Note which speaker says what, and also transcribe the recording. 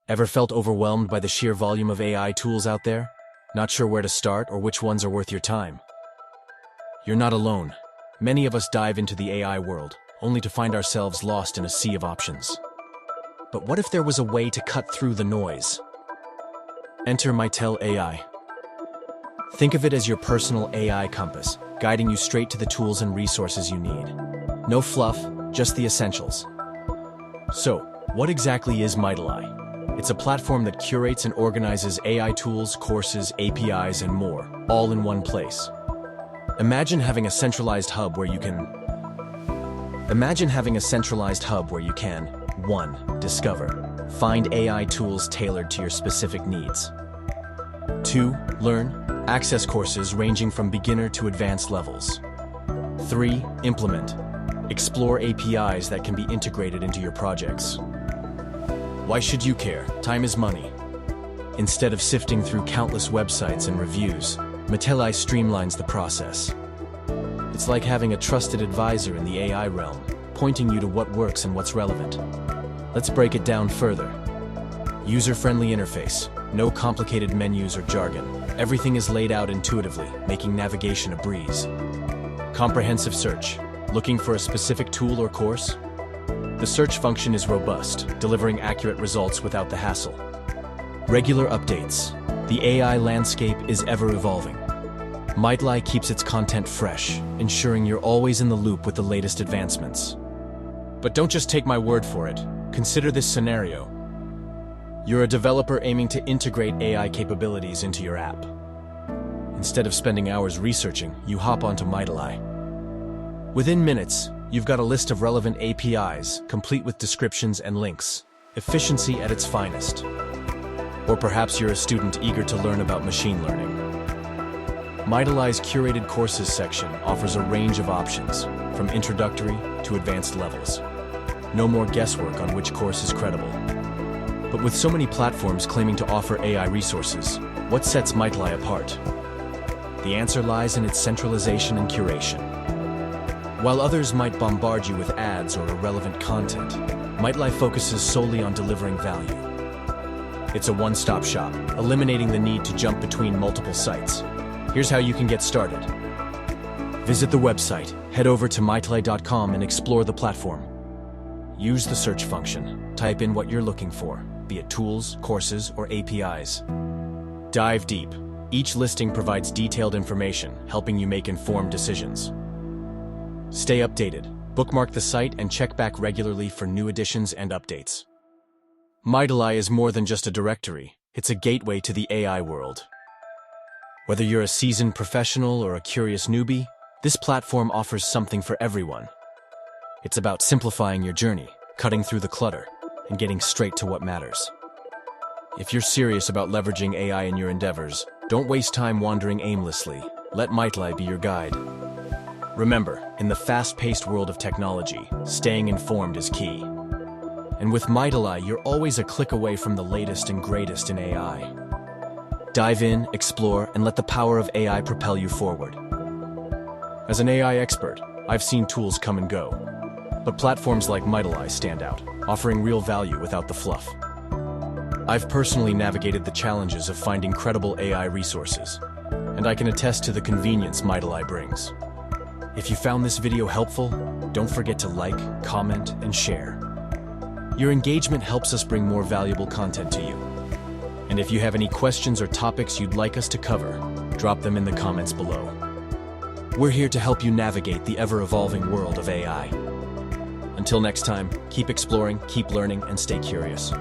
Speaker 1: Ever felt overwhelmed by the sheer volume of AI tools out there? Not sure where to start or which ones are worth your time? You're not alone. Many of us dive into the AI world, only to find ourselves lost in a sea of options. But what if there was a way to cut through the noise? Enter Mytelai AI. Think of it as your personal AI compass, guiding you straight to the tools and resources you need. No fluff, just the essentials. So, what exactly is Mytelai? It's a platform that curates and organizes AI tools, courses, APIs, and more, all in one place. Imagine having a centralized hub where you can 1. Discover. Find AI tools tailored to your specific needs. 2. Learn. Access courses ranging from beginner to advanced levels. 3. Implement. Explore APIs that can be integrated into your projects. Why should you care? Time is money. Instead of sifting through countless websites and reviews, Mytelai streamlines the process. It's like having a trusted advisor in the AI realm, pointing you to what works and what's relevant. Let's break it down further. User-friendly interface. No complicated menus or jargon. Everything is laid out intuitively, making navigation a breeze. Comprehensive search. Looking for a specific tool or course? The search function is robust, delivering accurate results without the hassle. Regular updates. The AI landscape is ever-evolving. Mytelai keeps its content fresh, ensuring you're always in the loop with the latest advancements. But don't just take my word for it. Consider this scenario. You're a developer aiming to integrate AI capabilities into your app. Instead of spending hours researching, you hop onto Mytelai. Within minutes, you've got a list of relevant APIs, complete with descriptions and links. Efficiency at its finest. Or perhaps you're a student eager to learn about machine learning. Mytelai's curated courses section offers a range of options, from introductory to advanced levels. No more guesswork on which course is credible. But with so many platforms claiming to offer AI resources, what sets Mytelai apart? The answer lies in its centralization and curation. While others might bombard you with ads or irrelevant content, Mytelai focuses solely on delivering value. It's a one-stop shop, eliminating the need to jump between multiple sites. Here's how you can get started. Visit the website, head over to mytelai.com and explore the platform. Use the search function. Type in what you're looking for, be it tools, courses, or APIs. Dive deep. Each listing provides detailed information, helping you make informed decisions. Stay updated. Bookmark the site and check back regularly for new additions and updates. Mytelai is more than just a directory. It's a gateway to the AI world. Whether you're a seasoned professional or a curious newbie, this platform offers something for everyone. It's about simplifying your journey, cutting through the clutter, and getting straight to what matters. If you're serious about leveraging AI in your endeavors, don't waste time wandering aimlessly. Let Mytelai be your guide. Remember, in the fast-paced world of technology, staying informed is key. And with Mytelai, you're always a click away from the latest and greatest in AI. Dive in, explore, and let the power of AI propel you forward. As an AI expert, I've seen tools come and go. But platforms like Mytelai stand out, offering real value without the fluff. I've personally navigated the challenges of finding credible AI resources, and I can attest to the convenience Mytelai brings. If you found this video helpful, don't forget to like, comment, and share. Your engagement helps us bring more valuable content to you. And if you have any questions or topics you'd like us to cover, drop them in the comments below. We're here to help you navigate the ever-evolving world of AI. Until next time, keep exploring, keep learning, and stay curious.